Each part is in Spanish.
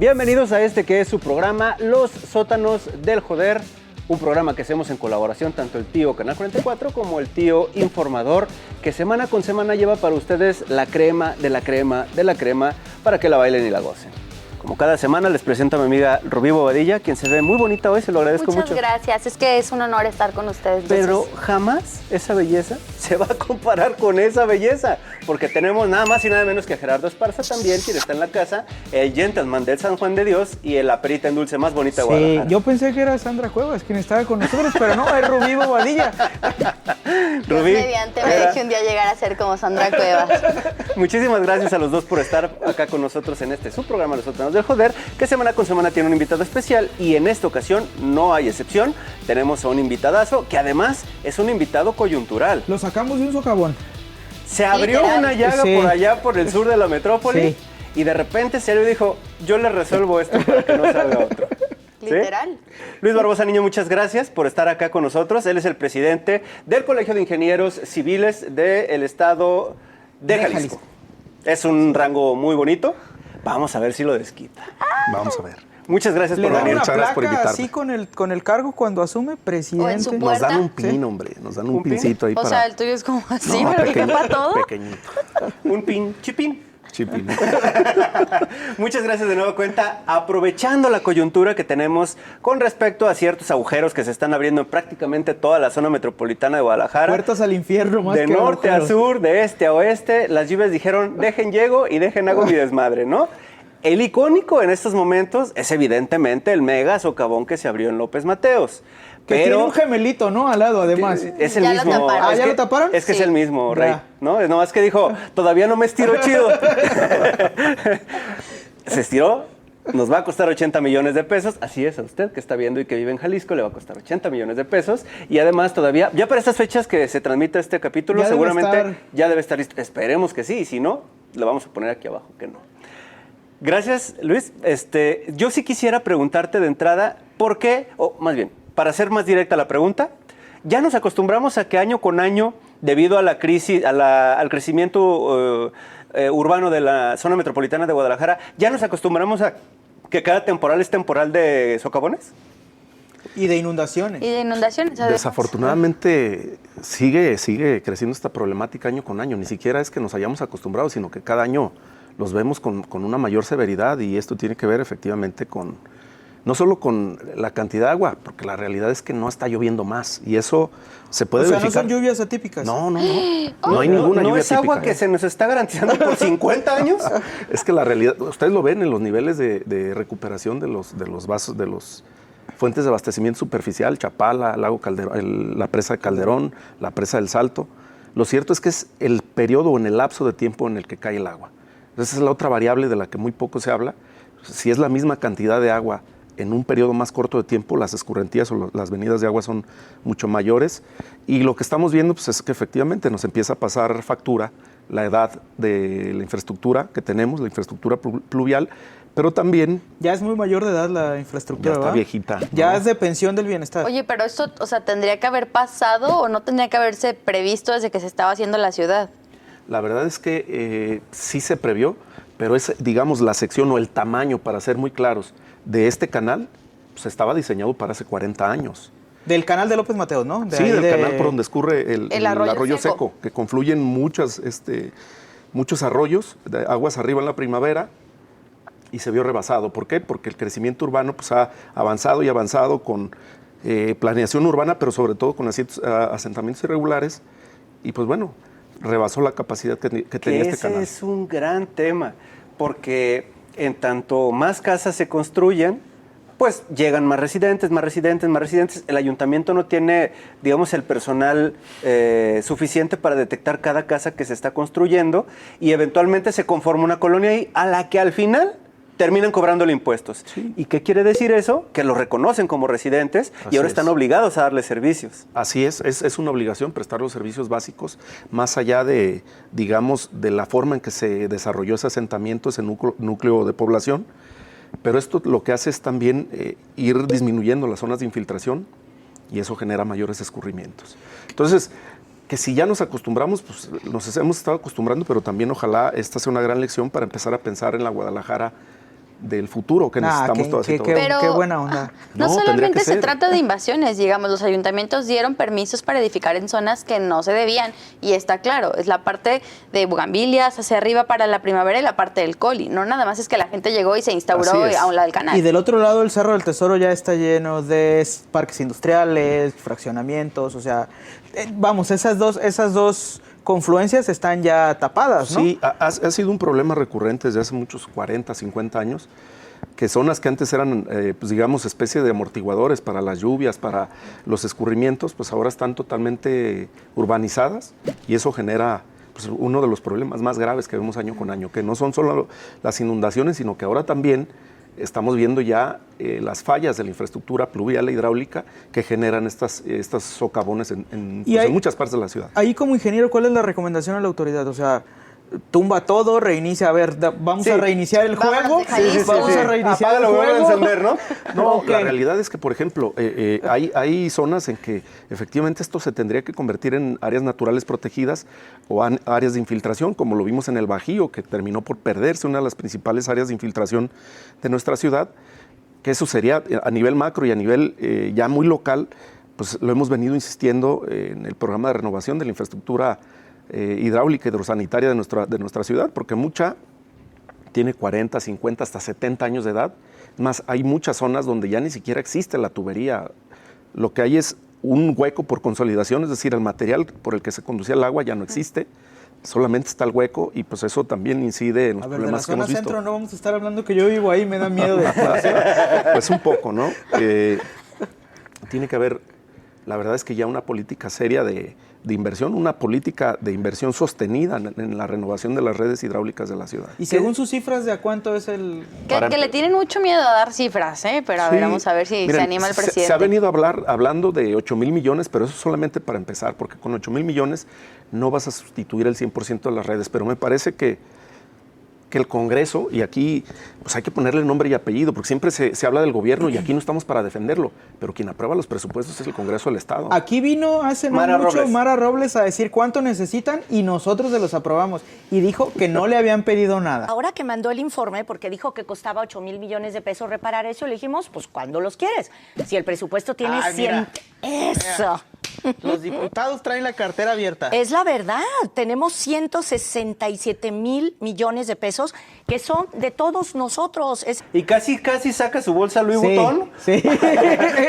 Bienvenidos a este que es su programa Los Sótanos del Joder, un programa que hacemos en colaboración tanto el tío Canal 44 como el tío Informador, que semana con semana lleva para ustedes la crema de la crema de la crema para que la bailen y la gocen. Como cada semana les presento a mi amiga Rubí Bobadilla, quien se ve muy bonita hoy, se lo agradezco mucho. Muchas gracias, es que es un honor estar con ustedes. Pero jamás esa belleza se va a comparar con esa belleza, porque tenemos nada más y nada menos que a Gerardo Esparza también, quien está en la casa, el gentleman del San Juan de Dios y la perita en dulce más bonita de Guadalajara. Yo pensé que era Sandra Cuevas quien estaba con nosotros, pero no, es Rubí Bobadilla. Rubí, mediante me deje un día llegar a ser como Sandra Cuevas. Muchísimas gracias a los dos por estar acá con nosotros en su programa Los Sótanos del Joder, que semana con semana tiene un invitado especial y en esta ocasión no hay excepción. Tenemos a un invitadazo que además es un invitado coyuntural. Lo sacamos de un socavón. Se abrió una llaga por allá, por el sur de la metrópoli, y de repente se le dijo, yo le resuelvo esto para que no salga otro. ¿Sí? Literal. Luis Barbosa Niño, muchas gracias por estar acá con nosotros. Él es el presidente del Colegio de Ingenieros Civiles del estado de Jalisco. Es un rango muy bonito. Vamos a ver si lo desquita. Vamos a ver. Muchas gracias por venir. Muchas gracias por invitarme. Así con el cargo cuando asume presidente. Nos dan un pin, hombre. Nos dan un pincito ahí O sea, el tuyo es como así, pero que quepa todo. Pequeñito. Un pin, chipín. Chipín. Muchas gracias de nuevo cuenta. Aprovechando la coyuntura que tenemos con respecto a ciertos agujeros que se están abriendo en prácticamente toda la zona metropolitana de Guadalajara. Puertas al infierno más de que norte agujeros. a sur, de este a oeste, las lluvias dijeron, dejen llego y dejen hago mi desmadre, ¿no? El icónico en estos momentos es evidentemente el mega socavón que se abrió en López Mateos. Que pero tiene un gemelito, ¿no? Al lado, además. es el Ya lo mismo. taparon. ¿Ya lo taparon? Es que Sí. es el mismo, Ya. Rey. ¿No? No, es que dijo, todavía no me estiro chido. Se estiró. Nos va a costar 80 millones de pesos. Así es, a usted que está viendo y que vive en Jalisco le va a costar 80 millones de pesos. Y además todavía, ya para estas fechas que se transmite este capítulo, Ya debe seguramente estar. ya debe estar listo. Esperemos que sí, y si no, le vamos a poner aquí abajo que no. Gracias, Luis. Yo sí quisiera preguntarte de entrada, ¿por qué? O más bien, para ser más directa la pregunta, ya nos acostumbramos a que año con año, debido a la crisis, al crecimiento urbano de la zona metropolitana de Guadalajara, ya nos acostumbramos a que cada temporal es temporal de socavones. Y de inundaciones. Y de inundaciones. además. Desafortunadamente sigue creciendo esta problemática año con año. Ni siquiera es que nos hayamos acostumbrado, sino que cada año los vemos con una mayor severidad y esto tiene que ver efectivamente con, no solo con la cantidad de agua, porque la realidad es que no está lloviendo más y eso se puede verificar. No son lluvias atípicas. No hay ninguna ¿No lluvia es agua típica, que se nos está garantizando por 50 años? Es que la realidad, ustedes lo ven en los niveles de recuperación de los vasos, de los fuentes de abastecimiento superficial, Chapala, Lago Calderón, la presa de Calderón, la presa del Salto. Lo cierto es que es el periodo o en el lapso de tiempo en el que cae el agua. Esa es la otra variable de la que muy poco se habla. Si es la misma cantidad de agua en un periodo más corto de tiempo, las escurrentías o las venidas de agua son mucho mayores. Y lo que estamos viendo pues, es que efectivamente nos empieza a pasar factura la edad de la infraestructura que tenemos, la infraestructura pluvial, pero también Ya es muy mayor de edad la infraestructura, ya está ¿verdad? viejita. Ya ¿no? es de pensión del bienestar. Oye, pero esto, o sea, ¿tendría que haber pasado o no tendría que haberse previsto desde que se estaba haciendo la ciudad? La verdad es que sí se previó, pero es, digamos, la sección o el tamaño, para ser muy claros, de este canal, pues estaba diseñado para hace 40 años. Del canal de López Mateos, ¿no? Sí, del canal por donde escurre el arroyo seco, que confluyen muchos arroyos, de aguas arriba en la primavera, y se vio rebasado. ¿Por qué? Porque el crecimiento urbano pues, ha avanzado y avanzado con planeación urbana, pero sobre todo con asentamientos irregulares, y pues bueno, rebasó la capacidad que tenía este canal. Ese es un gran tema, porque en tanto más casas se construyen, pues llegan más residentes, más residentes, más residentes. El ayuntamiento no tiene, digamos, el personal suficiente para detectar cada casa que se está construyendo y eventualmente se conforma una colonia ahí a la que al final terminan cobrándole impuestos. Sí. ¿Y qué quiere decir eso? Que los reconocen como residentes y Así ahora es. están obligados a darles servicios. Así es una obligación prestar los servicios básicos, más allá de, digamos, de la forma en que se desarrolló ese asentamiento, ese núcleo de población. Pero esto lo que hace es también ir disminuyendo las zonas de infiltración y eso genera mayores escurrimientos. Entonces, que si ya nos acostumbramos, pues nos hemos estado acostumbrando, pero también ojalá esta sea una gran lección para empezar a pensar en la Guadalajara del futuro que necesitamos todas y todos. Pero qué buena onda. No No, tendría solamente que se ser. trata de invasiones, digamos, los ayuntamientos dieron permisos para edificar en zonas que no se debían y está claro, es la parte de Bugambilias hacia arriba para la Primavera y la parte del Coli, no nada más es que la gente llegó y se instauró Así es. a un lado del canal. Y del otro lado, el Cerro del Tesoro ya está lleno de parques industriales, fraccionamientos, o sea, vamos, esas dos confluencias están ya tapadas, ¿no? Sí, ha sido un problema recurrente desde hace muchos 40, 50 años, que zonas que antes eran, pues digamos, especie de amortiguadores para las lluvias, para los escurrimientos, pues ahora están totalmente urbanizadas y eso genera pues, uno de los problemas más graves que vemos año con año, que no son solo las inundaciones, sino que ahora también estamos viendo ya las fallas de la infraestructura pluvial e hidráulica que generan estos socavones en muchas partes de la ciudad. Ahí como ingeniero, ¿cuál es la recomendación a la autoridad? O sea, tumba todo, reinicia, a ver, vamos a reiniciar el Vámonos juego. de Jalisco. Vamos a reiniciar el Apágalo, vuelve a juego. encender, ¿no? No, Ok. la realidad es que, por ejemplo, hay zonas en que efectivamente esto se tendría que convertir en áreas naturales protegidas o áreas de infiltración, como lo vimos en el Bajío, que terminó por perderse una de las principales áreas de infiltración de nuestra ciudad, que eso sería a nivel macro y a nivel ya muy local, pues lo hemos venido insistiendo en el programa de renovación de la infraestructura hidráulica y hidrosanitaria de nuestra ciudad, porque mucha tiene 40, 50, hasta 70 años de edad. Más, hay muchas zonas donde ya ni siquiera existe la tubería. Lo que hay es un hueco por consolidación, es decir, el material por el que se conducía el agua ya no existe, solamente está el hueco y pues eso también incide en los A ver, de la problemas que zona hemos visto. centro no vamos a estar hablando que yo vivo ahí, me da miedo de Pues un poco, ¿no? Tiene que haber, la verdad es que ya una política seria de inversión, una política de inversión sostenida en la renovación de las redes hidráulicas de la ciudad. Y según sus cifras, ¿de a cuánto es el...? Que le tienen mucho miedo a dar cifras, pero a ver, Sí. vamos a ver si Miren, se anima el presidente. Se ha venido hablando de 8,000 millones, pero eso solamente para empezar, porque con 8,000 millones no vas a sustituir el 100% de las redes, pero me parece que el Congreso, y aquí pues hay que ponerle nombre y apellido, porque siempre se habla del gobierno y aquí no estamos para defenderlo, pero quien aprueba los presupuestos es el Congreso del Estado. Aquí vino hace no Mara mucho Robles. Mara Robles a decir cuánto necesitan y nosotros se los aprobamos. Y dijo que no le habían pedido nada. Ahora que mandó el informe, porque dijo que costaba 8,000 millones de pesos reparar eso, le dijimos, pues, ¿cuándo los quieres? Si el presupuesto tiene Ay, 100... mira. ¡Eso! Los diputados traen la cartera abierta. Es la verdad. Tenemos 167,000 millones de pesos que son de todos nosotros. Y casi saca su bolsa Louis Sí, Vuitton sí.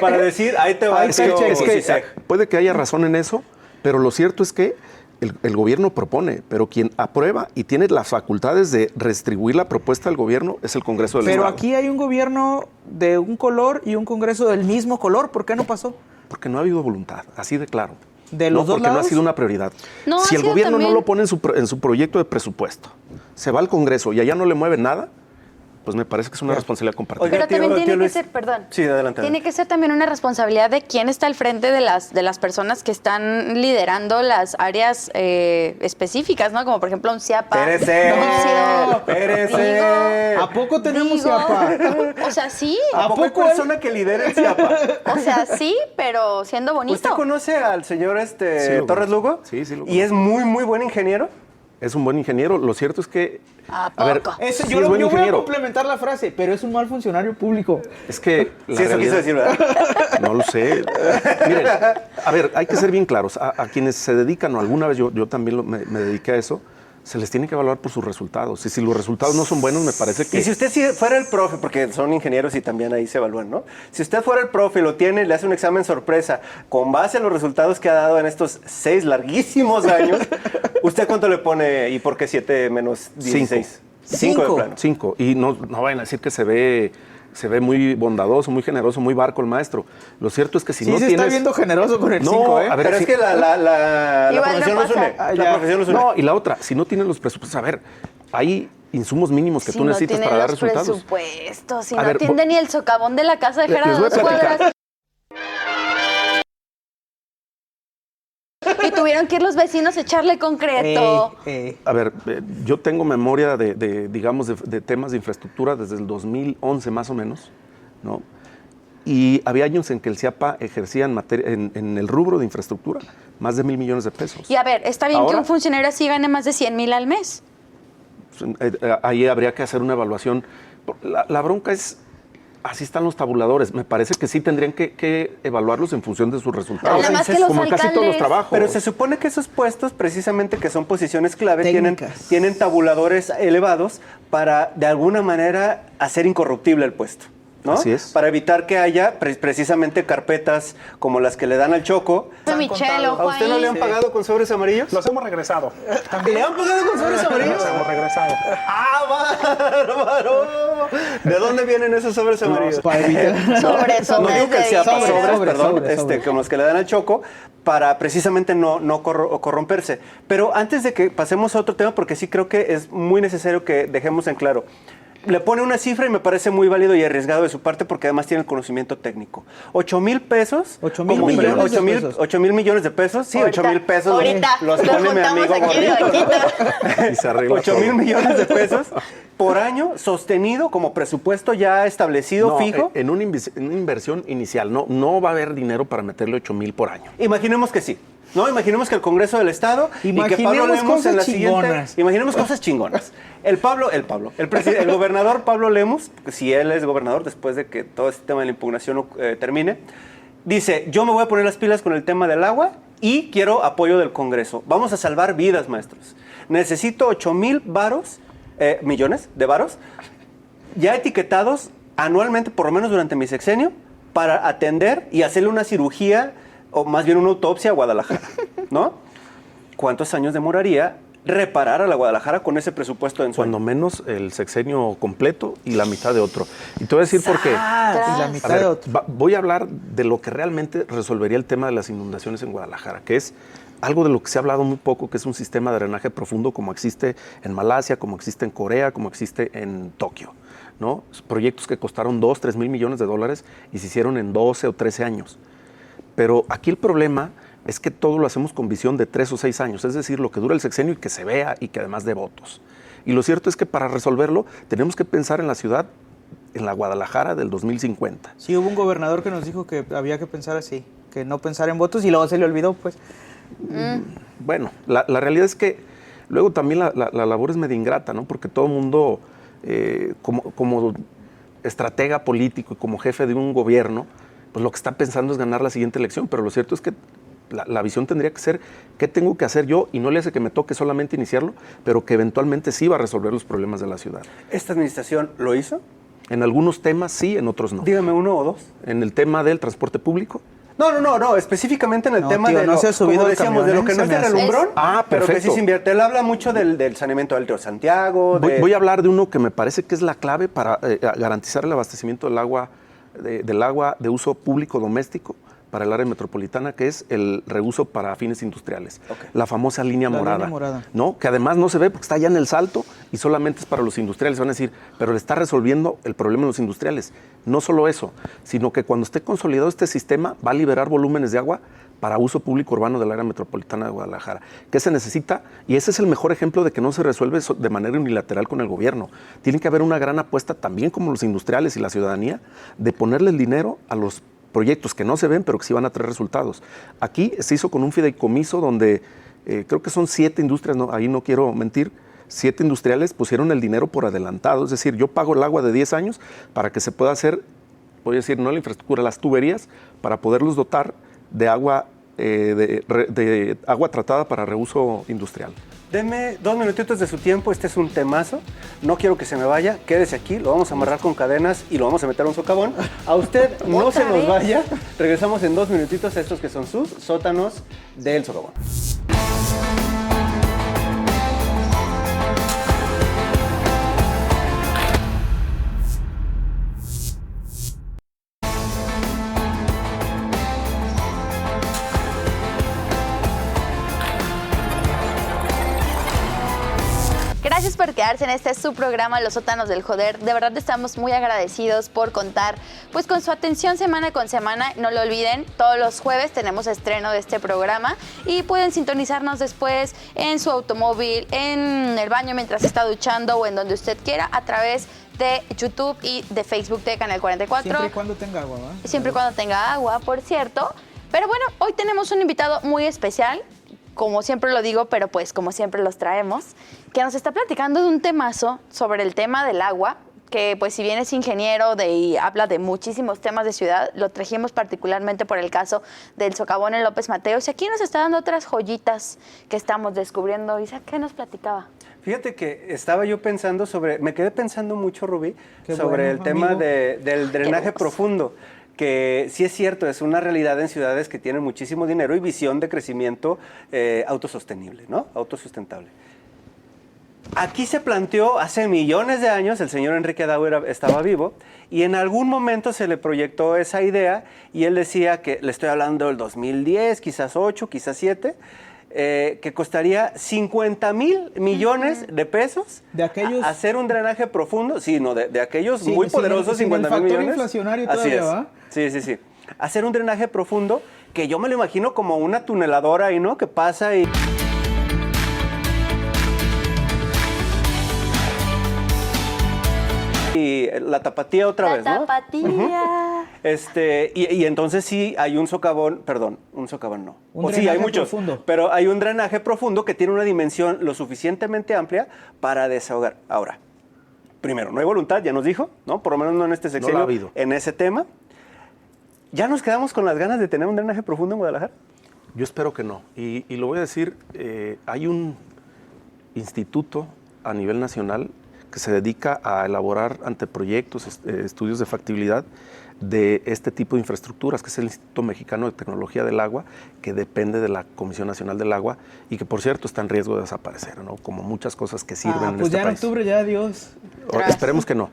para decir, ahí te va Ahí el está el cheque. cheque. Es que puede que haya razón en eso, pero lo cierto es que el gobierno propone, pero quien aprueba y tiene las facultades de redistribuir la propuesta del gobierno es el Congreso del Pero Estado. aquí hay un gobierno de un color y un Congreso del mismo color. ¿Por qué no pasó? Porque no ha habido voluntad, así de claro. ¿De los dos porque no lados? ha sido una prioridad. No, si ha el sido gobierno también- no lo pone en su proyecto de presupuesto, se va al Congreso y allá no le mueve nada, pues me parece que es una responsabilidad compartida. Oiga, Pero tío- también tío tiene que Luis. ser, perdón. Sí, adelante. Tiene que ser también una responsabilidad de quién está al frente de las personas que están liderando las áreas específicas, ¿no? Como por ejemplo un CIAPA. Espérese, Digo, espérese. ¿A poco tenemos digo, CIAPA? O sea, sí. ¿A poco hay poco hay? persona que lidera el CIAPA? O sea, sí, pero siendo bonito. ¿Usted conoce al señor Sí, lo Torres conozco. Lugo? Sí, sí lo ¿Y es muy, muy buen ingeniero? Es un buen ingeniero. Lo cierto es que... ¿A ver, poco? Eso, sí yo es buen voy a ingeniero. complementar la frase, pero es un mal funcionario público. Es que la Sí, eso quiso realidad- decir, ¿verdad? No lo sé. Miren, a ver, hay que ser bien claros. A quienes se dedican, o alguna vez yo también me dediqué a eso, se les tiene que evaluar por sus resultados. Y si los resultados no son buenos, me parece que... Y si usted fuera el profe, porque son ingenieros y también ahí se evalúan, ¿no? Si usted fuera el profe y lo tiene, le hace un examen sorpresa, con base a los resultados que ha dado en estos 6 larguísimos años, ¿usted cuánto le pone y por qué 7 menos 16? 5 de plano. 5. Y no vayan a decir que se ve muy bondadoso, muy generoso, muy barco el maestro. Lo cierto es que si Sí, no se tienes... está viendo generoso con el No, 5, ¿eh? a ver, Pero sí. es que la Igual no profesión nos pasa. une. Ah, La ya. profesión nos une. No, y la otra, si no tienes los presupuestos, a ver, hay insumos mínimos que Si tú no necesitas tiene para dar los resultados. presupuestos, si A no ver, atiende ni el socavón de la casa de les Jera de voy a 2 platicar. cuadras. Y tuvieron que ir los vecinos a echarle concreto. A ver, yo tengo memoria digamos, de temas de infraestructura desde el 2011 más o menos, ¿no? Y había años en que el CIAPA ejercía en el rubro de infraestructura más de 1,000 millones de pesos. Y a ver, está bien que Ahora- un funcionario así gane más de 100,000 al mes. Ahí habría que hacer una evaluación La bronca es, así están los tabuladores. Me parece que sí tendrían que evaluarlos en función de sus resultados. Además que los como en casi todos los alcaldes- trabajos. Pero se supone que esos puestos, precisamente que son posiciones clave, Técnicas. tienen tabuladores elevados para, de alguna manera, hacer incorruptible el puesto, ¿no? Así es. Para evitar que haya precisamente carpetas como las que le dan al Choco. Michelle, ¿A ojo usted no ahí. le han pagado con sobres amarillos? Los hemos regresado. ¿Le han pagado con sobres amarillos? Los hemos regresado. ¡Ah, bárbaro! ¿De dónde vienen esos sobres amarillos? Para evitar- Sobres, No sobres digo que de sea para dinero. sobres, Sobres, perdón, sobres. como los que le dan al Choco, para precisamente no corromperse. Pero antes de que pasemos a otro tema, porque sí creo que es muy necesario que dejemos en claro. Le pone una cifra y me parece muy válido y arriesgado de su parte porque además tiene el conocimiento técnico. 8,000 pesos. 8,000 como- millones de 8,000 pesos. 8,000 millones de pesos. Sí, 8,000 pesos. Ahorita los los pone mi juntamos amigo aquí de gordito. vaquita. Y se arregla 8,000 todo. millones de pesos por año sostenido como presupuesto ya establecido, No, fijo. en una inversión inicial. No va a haber dinero para meterle 8,000 por año. Imaginemos que sí. No, imaginemos que el Congreso del Estado y que Pablo Imaginemos Lemos en cosas la siguiente. chingonas. Imaginemos cosas chingonas. El gobernador Pablo Lemos, si él es gobernador después de que todo este tema de la impugnación termine, dice: yo me voy a poner las pilas con el tema del agua y quiero apoyo del Congreso. Vamos a salvar vidas, maestros. Necesito 8,000 millones de varos ya etiquetados anualmente, por lo menos durante mi sexenio, para atender y hacerle una cirugía, o más bien una autopsia a Guadalajara, ¿no? ¿Cuántos años demoraría reparar a la Guadalajara con ese presupuesto de ensueño? Cuando menos el sexenio completo y la mitad de otro. Y te voy a decir por qué. Y la A mitad ver, de otro. voy a hablar de lo que realmente resolvería el tema de las inundaciones en Guadalajara, que es algo de lo que se ha hablado muy poco, que es un sistema de drenaje profundo como existe en Malasia, como existe en Corea, como existe en Tokio, ¿no? Proyectos que costaron 2, 3 mil millones de dólares y se hicieron en 12 o 13 años. Pero aquí el problema es que todo lo hacemos con visión de 3 o 6 años, es decir, lo que dura el sexenio y que se vea y que además dé votos. Y lo cierto es que para resolverlo tenemos que pensar en la ciudad, en la Guadalajara del 2050. Sí, hubo un gobernador que nos dijo que había que pensar así, que no pensar en votos y luego se le olvidó, pues. Bueno, la realidad es que luego también la labor es medio ingrata, ¿no? Porque todo el mundo, como estratega político y como jefe de un gobierno, pues lo que está pensando es ganar la siguiente elección, pero lo cierto es que la visión tendría que ser qué tengo que hacer yo y no le hace que me toque solamente iniciarlo, pero que eventualmente sí va a resolver los problemas de la ciudad. ¿Esta administración lo hizo? En algunos temas sí, en otros no. Dígame uno o dos. En el tema del transporte público. No, específicamente en el No, tema tío, de no lo, se ha subido como el decíamos, de lo que camión, no es de se me hace. relumbrón, Ah, pero que sí perfecto. se invierte. Él habla mucho del saneamiento del río Santiago. Voy a hablar de uno que me parece que es la clave para garantizar el abastecimiento del agua de uso público doméstico para el área metropolitana, que es el reuso para fines industriales. Ok. La famosa línea La morada. línea morada. ¿No? Que además no se ve porque está allá en el Salto y solamente es para los industriales. Van a decir, pero le está resolviendo el problema de los industriales. No solo eso, sino que cuando esté consolidado este sistema va a liberar volúmenes de agua para uso público urbano del área metropolitana de Guadalajara. ¿Qué se necesita? Y ese es el mejor ejemplo de que no se resuelve de manera unilateral con el gobierno. Tiene que haber una gran apuesta también como los industriales y la ciudadanía de ponerle el dinero a los proyectos que no se ven pero que sí van a traer resultados. Aquí se hizo con un fideicomiso donde creo que son 7 industrias, ahí no quiero mentir, 7 industriales pusieron el dinero por adelantado, es decir, yo pago el agua de 10 años para que se pueda hacer, voy a decir, no la infraestructura, las tuberías para poderlos dotar de agua, de agua tratada para reuso industrial. Deme 2 minutitos de su tiempo, este es un temazo, no quiero que se me vaya, quédese aquí, lo vamos a amarrar con cadenas y lo vamos a meter a un socavón. A usted no ¿Otra se nos vez? vaya, regresamos en 2 minutitos a estos que son sus sótanos del socavón. Gracias por quedarse en este su programa Los Sótanos del Joder. De verdad estamos muy agradecidos por contar pues con su atención semana con semana. No lo olviden, todos los jueves tenemos estreno de este programa y pueden sintonizarnos después en su automóvil, en el baño mientras está duchando o en donde usted quiera a través de YouTube y de Facebook de Canal 44. Siempre y cuando tenga agua, ¿verdad? Siempre y cuando tenga agua, por cierto. Pero bueno, hoy tenemos un invitado muy especial, como siempre lo digo, pero pues como siempre los traemos, que nos está platicando de un temazo sobre el tema del agua, que pues si bien es ingeniero y habla de muchísimos temas de ciudad, lo trajimos particularmente por el caso del socavón en López Mateos. Y aquí nos está dando otras joyitas que estamos descubriendo. Isaac, ¿qué nos platicaba? Fíjate que estaba yo pensando me quedé pensando mucho, Rubí, Qué sobre bueno, el tema amigo. del drenaje hermoso. profundo, que sí es cierto, es una realidad en ciudades que tienen muchísimo dinero y visión de crecimiento autosostenible, ¿no? Autosustentable. Aquí se planteó hace millones de años, el señor Enrique Adao estaba vivo, y en algún momento se le proyectó esa idea y él decía que, le estoy hablando del 2010, quizás 8, quizás 7, que costaría 50,000 millones de pesos De aquellos- hacer un drenaje profundo, sí, no, de aquellos Sí, muy sin el- poderosos, sin el 50,000 factor millones. inflacionario Así todavía, es. ¿va? Sí, sí, sí. Hacer un drenaje profundo que yo me lo imagino como una tuneladora ahí, ¿no? Que pasa y... Y la tapatía otra vez, La ¿no? tapatía. Y entonces sí hay un socavón, perdón, un socavón no. Un O sí, hay drenaje muchos, profundo. pero hay un drenaje profundo que tiene una dimensión lo suficientemente amplia para desahogar. Ahora, primero, no hay voluntad, ya nos dijo, ¿no? Por lo menos no en este No la ha sexenio, habido. en ese tema. ¿Ya nos quedamos con las ganas de tener un drenaje profundo en Guadalajara? Yo espero que no. Y lo voy a decir, hay un instituto a nivel nacional que se dedica a elaborar anteproyectos, estudios de factibilidad de este tipo de infraestructuras, que es el Instituto Mexicano de Tecnología del Agua, que depende de la Comisión Nacional del Agua y que, por cierto, está en riesgo de desaparecer, ¿no? Como muchas cosas que sirven en pues este ya país. en octubre, ya adiós. Esperemos que no.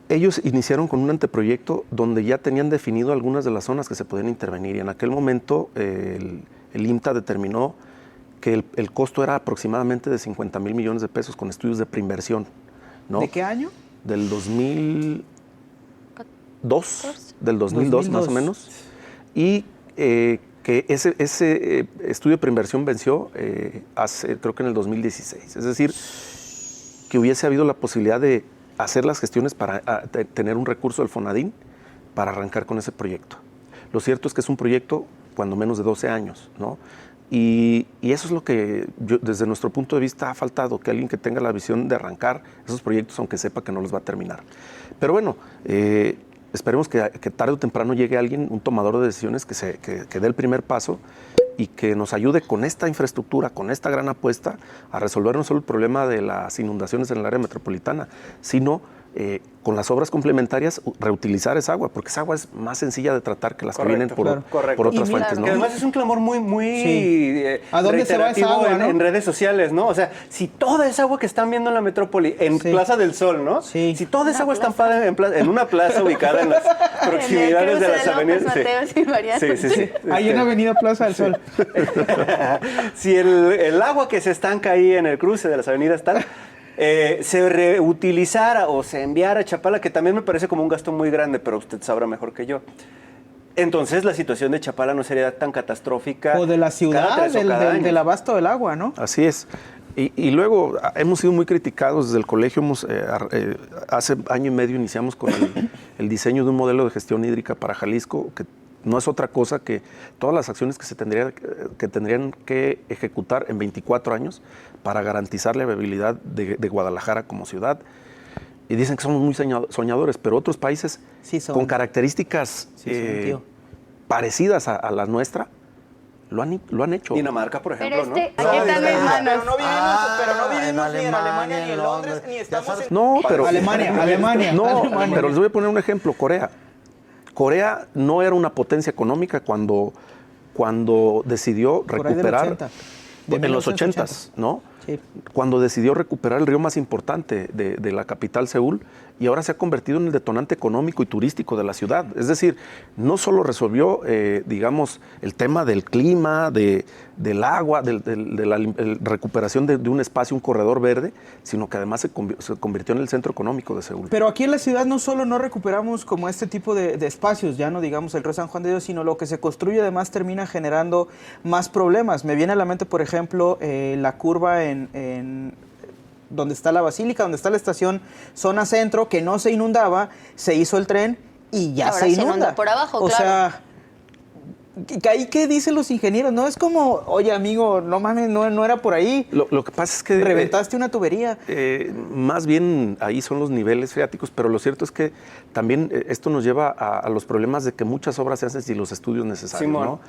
Ellos iniciaron con un anteproyecto donde ya tenían definido algunas de las zonas que se podían intervenir y en aquel momento el IMTA determinó que el costo era aproximadamente de 50,000 millones de pesos con estudios de preinversión, ¿no? ¿De qué año? Del 2002, del 2002 más o 2002. menos, y que ese estudio de preinversión venció creo que en el 2016, es decir, que hubiese habido la posibilidad de hacer las gestiones para tener un recurso del Fonadín para arrancar con ese proyecto. Lo cierto es que es un proyecto cuando menos de 12 años, ¿no? Y eso es lo que desde nuestro punto de vista ha faltado, que alguien que tenga la visión de arrancar esos proyectos, aunque sepa que no los va a terminar. Pero bueno, esperemos que tarde o temprano llegue alguien, un tomador de decisiones, que dé el primer paso y que nos ayude con esta infraestructura, con esta gran apuesta, a resolver no solo el problema de las inundaciones en el área metropolitana, sino con las obras complementarias reutilizar esa agua, porque esa agua es más sencilla de tratar que las Correcto, que vienen claro, correcto. por otras Y mira, fuentes, ¿no? Que además es un clamor muy Sí. ¿A dónde se va esa reiterativo agua, no? en redes sociales, ¿no? O sea, si toda esa agua que están viendo en la metrópoli, en Sí. Plaza del Sol, ¿no? Sí. Si toda esa agua estampada en una plaza ubicada en las proximidades de las avenidas. López Mateos y Mariano. Sí, sí, sí. Ahí en Avenida Plaza del Sol. Si el agua que se estanca ahí en el cruce de las avenidas tal, se reutilizara o se enviara a Chapala, que también me parece como un gasto muy grande, pero usted sabrá mejor que yo. Entonces la situación de Chapala no sería tan catastrófica. O de la cada ciudad, 3 o cada año. del abasto del agua, ¿no? Así es. Y luego hemos sido muy criticados desde el colegio. Hace año y medio iniciamos con el diseño de un modelo de gestión hídrica para Jalisco, que no es otra cosa que todas las acciones que tendrían que ejecutar en 24 años para garantizar la viabilidad de Guadalajara como ciudad. Y dicen que somos muy soñadores, pero otros países Sí son. con características Sí son, tío. parecidas a la nuestra lo han hecho. Dinamarca, por ejemplo, Pero ¿no? aquí están mis manos. Pero no vivimos ni en Alemania ni en Londres, ni estamos en... No, pero Alemania. No, Alemania. pero les voy a poner un ejemplo, Corea. Corea no era una potencia económica cuando decidió Por ahí del recuperar 80, de en los 1980, 80s, ¿no? Sí. Cuando decidió recuperar el río más importante de la capital, Seúl, y ahora se ha convertido en el detonante económico y turístico de la ciudad. Es decir, no solo resolvió, digamos, el tema del clima, del agua, de la recuperación de un espacio, un corredor verde, sino que además se convirtió en el centro económico de Seúl. Pero aquí en la ciudad no solo no recuperamos como este tipo de espacios, ya no digamos el río San Juan de Dios, sino lo que se construye además termina generando más problemas. Me viene a la mente, por ejemplo, la curva en donde está la Basílica, donde está la estación Zona Centro, que no se inundaba, se hizo el tren y ya Ahora se se inunda. inunda por abajo, o claro. sea, ¿Qué dicen los ingenieros? No es como, oye, amigo, no mames, no era por ahí. Lo que pasa es que... Reventaste una tubería. Más bien ahí son los niveles freáticos, pero lo cierto es que también esto nos lleva a los problemas de que muchas obras se hacen sin los estudios necesarios, ¿no?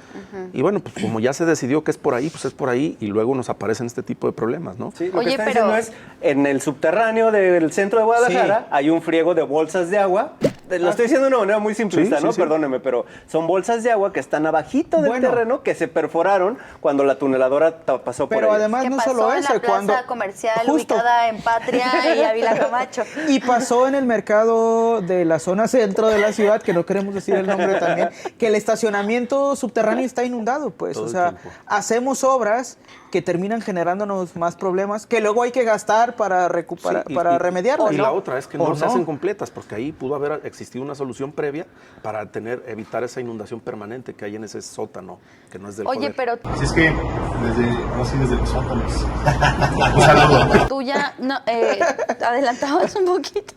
Y bueno, pues como ya se decidió que es por ahí, pues es por ahí y luego nos aparecen este tipo de problemas, ¿no? Sí, lo que están diciendo es, en el subterráneo del centro de Guadalajara hay un friego de bolsas de agua. Lo estoy diciendo de una manera muy simplista, ¿no? Perdóneme, pero son bolsas de agua que están abajito del terreno que se perforaron cuando la tuneladora pasó por ahí. Pero además no solo eso, en la plaza comercial ubicada en Patria y Ávila Camacho. Y pasó en el mercado de la zona centro de la ciudad, que no queremos decir el nombre también, que el estacionamiento subterráneo está inundado, pues. Todo o sea, hacemos obras que terminan generándonos más problemas, que luego hay que gastar para recuperar, para remediarlas. Y ¿no? la otra es que no se hacen completas, porque ahí pudo haber existido una solución previa para evitar esa inundación permanente que hay en ese sótano, que no es del Oye, poder. pero Así es que desde los sótanos. Un saludo. tú ya adelantabas un poquito.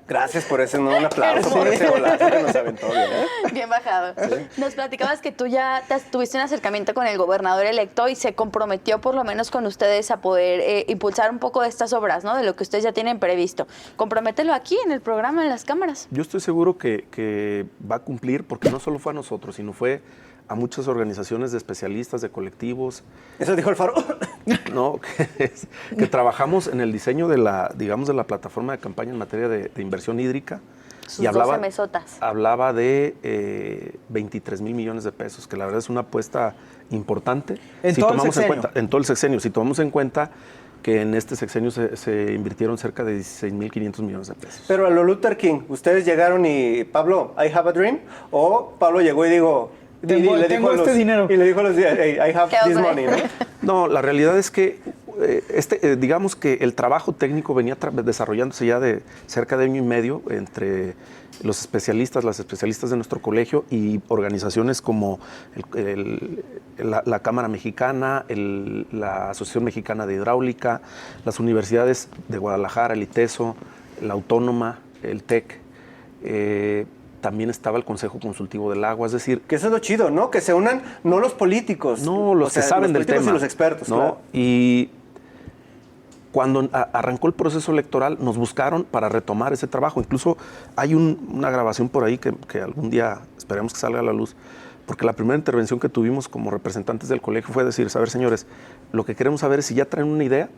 Gracias por ese, un aplauso por ese golazo que nos aventó bien, ¿eh? Bien bajado. Nos platicabas que tú ya tuviste un acercamiento con el gobernador electo y se comprometió por lo menos con ustedes a poder impulsar un poco de estas obras, ¿no? De lo que ustedes ya tienen previsto. Compromételo aquí en el programa, en las cámaras. Yo estoy seguro que va a cumplir, porque no solo fue a nosotros, sino fue a muchas organizaciones de especialistas, de colectivos. Eso dijo el Faro. No, que trabajamos en el diseño de la plataforma de campaña en materia de inversión hídrica. Sus y hablaba 12 mesotas. Hablaba de 23 mil millones de pesos, que la verdad es una apuesta importante. En todo el sexenio. En todo el sexenio. Si tomamos en cuenta que en este sexenio se invirtieron cerca de 16.500 millones de pesos. Pero a lo Luther King, ¿ustedes llegaron y, Pablo, I have a dream? ¿O Pablo llegó y dijo... Tengo este dinero. Y le dijo a los días, hey, I have this money, ¿no? No, la realidad es que digamos que el trabajo técnico venía desarrollándose ya de cerca de año y medio entre los especialistas, las especialistas de nuestro colegio y organizaciones como la Cámara Mexicana, la Asociación Mexicana de Hidráulica, las universidades de Guadalajara, el ITESO, la Autónoma, el TEC. También estaba el Consejo Consultivo del Agua, es decir... Que eso es lo chido, ¿no? Que se unan no los políticos. No, los que saben del tema. Y los expertos, ¿no? Claro. Y cuando arrancó el proceso electoral, nos buscaron para retomar ese trabajo. Incluso hay una grabación por ahí que algún día esperemos que salga a la luz, porque la primera intervención que tuvimos como representantes del colegio fue decir, a ver, señores, lo que queremos saber es si ya traen una idea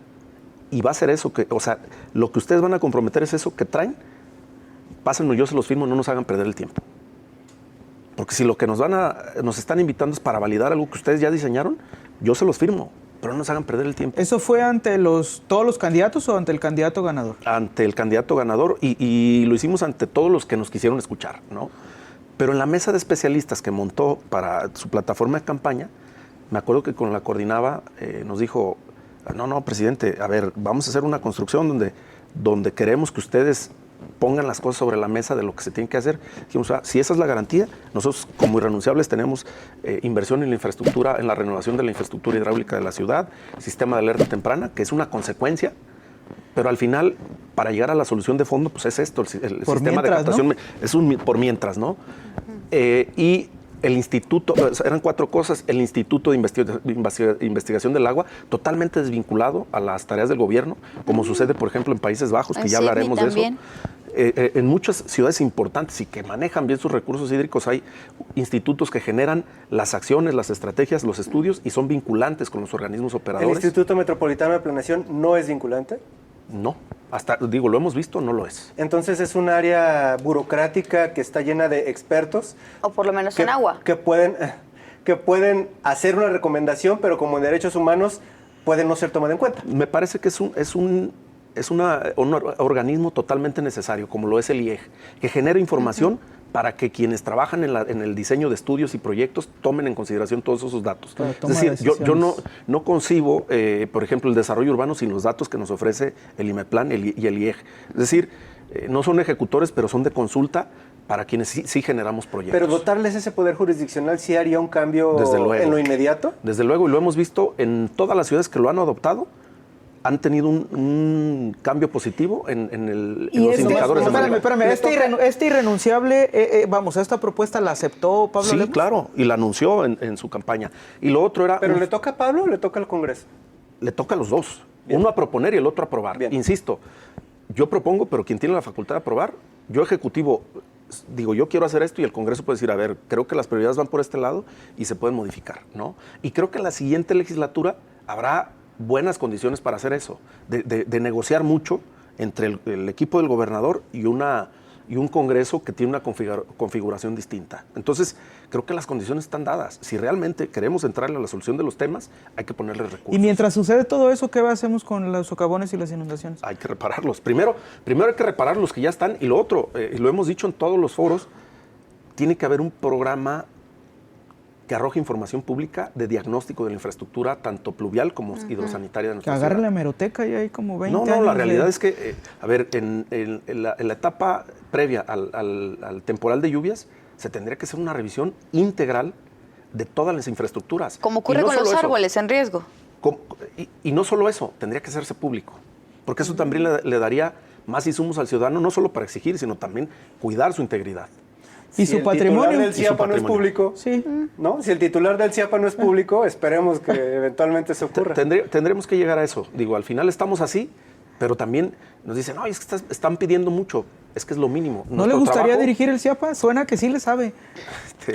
y va a ser eso, o sea, lo que ustedes van a comprometer es eso que traen, pásenlo, yo se los firmo, no nos hagan perder el tiempo. Porque si lo que nos están invitando es para validar algo que ustedes ya diseñaron, yo se los firmo, pero no nos hagan perder el tiempo. ¿Eso fue ante todos los candidatos o ante el candidato ganador? Ante el candidato ganador y lo hicimos ante todos los que nos quisieron escuchar, ¿no? Pero en la mesa de especialistas que montó para su plataforma de campaña, me acuerdo que con la coordinaba nos dijo, no, presidente, a ver, vamos a hacer una construcción donde queremos que ustedes pongan las cosas sobre la mesa de lo que se tiene que hacer. Dijimos, si esa es la garantía, nosotros como irrenunciables tenemos inversión en la infraestructura, en la renovación de la infraestructura hidráulica de la ciudad, sistema de alerta temprana, que es una consecuencia, pero al final, para llegar a la solución de fondo, pues es esto, el sistema de captación, ¿no? Es por mientras, ¿no? Y el instituto, eran 4 cosas, el Instituto de Investigación del Agua, totalmente desvinculado a las tareas del gobierno, como sucede, por ejemplo, en Países Bajos, que ya hablaremos de eso. En muchas ciudades importantes y que manejan bien sus recursos hídricos, hay institutos que generan las acciones, las estrategias, los estudios y son vinculantes con los organismos operadores. ¿El Instituto Metropolitano de Planeación no es vinculante? No, lo hemos visto, no lo es. Entonces es un área burocrática que está llena de expertos. O por lo menos en agua. Que pueden hacer una recomendación, pero como en derechos humanos pueden no ser tomada en cuenta. Me parece que es un organismo totalmente necesario, como lo es el IEG, que genera información para que quienes trabajan en el diseño de estudios y proyectos tomen en consideración todos esos datos. Es decir, yo no concibo, por ejemplo, el desarrollo urbano sin los datos que nos ofrece el IMEPLAN y el IEG. Es decir, no son ejecutores, pero son de consulta para quienes sí generamos proyectos. Pero dotarles ese poder jurisdiccional sí haría un cambio en lo inmediato. Desde luego, y lo hemos visto en todas las ciudades que lo han adoptado. han tenido un cambio positivo en Y los indicadores de espérame, movilidad. este irrenunciable, vamos, esta propuesta la aceptó Pablo Sí, Lemos. claro, y la anunció en su campaña. Y lo otro era... ¿Pero le toca a Pablo o le toca al Congreso? Le toca a los dos. Bien. Uno a proponer y el otro a aprobar. Bien. Insisto, yo propongo, pero quien tiene la facultad de aprobar, yo ejecutivo, digo, yo quiero hacer esto y el Congreso puede decir, a ver, creo que las prioridades van por este lado y se pueden modificar, ¿no? Y creo que en la siguiente legislatura habrá buenas condiciones para hacer eso, de negociar mucho entre el equipo del gobernador y un Congreso que tiene una configuración distinta. Entonces, creo que las condiciones están dadas. Si realmente queremos entrarle a la solución de los temas, hay que ponerle recursos. Y mientras sucede todo eso, ¿qué hacemos con los socavones y las inundaciones? Hay que repararlos. Primero hay que reparar los que ya están. Y lo otro, y lo hemos dicho en todos los foros, tiene que haber un programa que arroje información pública de diagnóstico de la infraestructura, tanto pluvial como hidrosanitaria de Que nuestra agarre ciudad. la hemeroteca y hay como 20 años. No, la realidad de- es que, a ver, en la etapa previa al temporal de lluvias, se tendría que hacer una revisión integral de todas las infraestructuras. Como ocurre Y no con los solo eso, árboles en riesgo. y no solo eso, tendría que hacerse público, porque eso también le daría más insumos al ciudadano, no solo para exigir, sino también cuidar su integridad. Y Si su el patrimonio. titular del Y su CIAPA no es patrimonio. público, Sí. ¿no? Si el titular del CIAPA no es público, esperemos que eventualmente se ocurra. Tendremos que llegar a eso. Digo, al final estamos así, pero también nos dicen, no, es que están pidiendo mucho. Es que es lo mínimo. ¿No le Nuestro gustaría trabajo, dirigir el CIAPA? Suena que sí le sabe.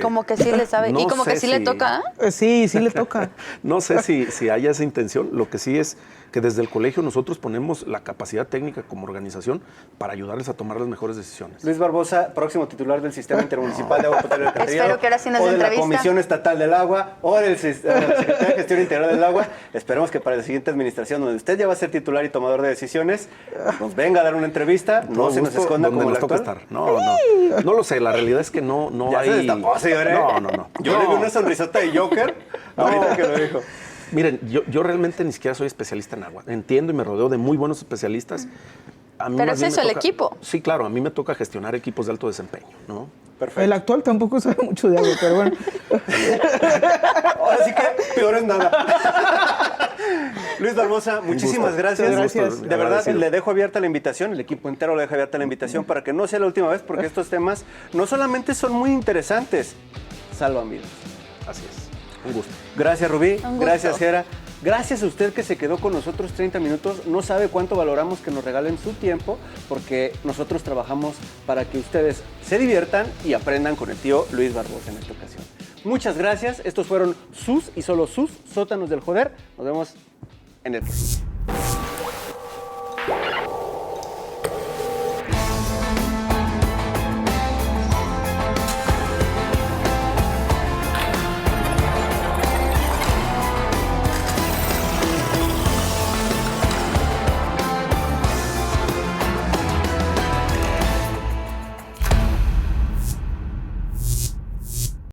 Como que sí le sabe. no y como que sé sí le si- toca. Sí, sí le toca. No sé si haya esa intención. Lo que sí es que desde el colegio nosotros ponemos la capacidad técnica como organización para ayudarles a tomar las mejores decisiones. Luis Barbosa, próximo titular del Sistema Intermunicipal de Agua Potable y Alcantarillado. Espero que ahora sí nos o dé de la entrevista. Comisión Estatal del Agua, o del Secretaría de Gestión Integral del Agua. Esperemos que para la siguiente administración, donde usted ya va a ser titular y tomador de decisiones, nos venga a dar una entrevista, no Todo se nos gusto, esconda donde como la nos toca actual. estar. No lo sé. La realidad es que no Ya hay... se destapó, señor, ¿eh? No. Yo le vi una sonrisota de Joker ahorita que lo dijo. Miren, yo realmente ni siquiera soy especialista en agua. Entiendo y me rodeo de muy buenos especialistas. A mí Pero más es bien eso, me el equipo. Sí, claro, a mí me toca gestionar equipos de alto desempeño, ¿no? Perfecto. El actual tampoco sabe mucho de agua, pero bueno. Ahora sí que peor es nada. Luis Barbosa, muchísimas gracias. Gracias. De verdad, Agradecido. le dejo abierta la invitación, el equipo entero le deja abierta la invitación para que no sea la última vez, porque estos temas no solamente son muy interesantes, salvan vidas. Así es. Un gusto. Gracias, Rubí. Un gusto. Gracias, Gera. Gracias a usted que se quedó con nosotros 30 minutos. No sabe cuánto valoramos que nos regalen su tiempo, porque nosotros trabajamos para que ustedes se diviertan y aprendan con el tío Luis Barbosa en esta ocasión. Muchas gracias. Estos fueron sus y solo sus sótanos del joder. Nos vemos en el próximo.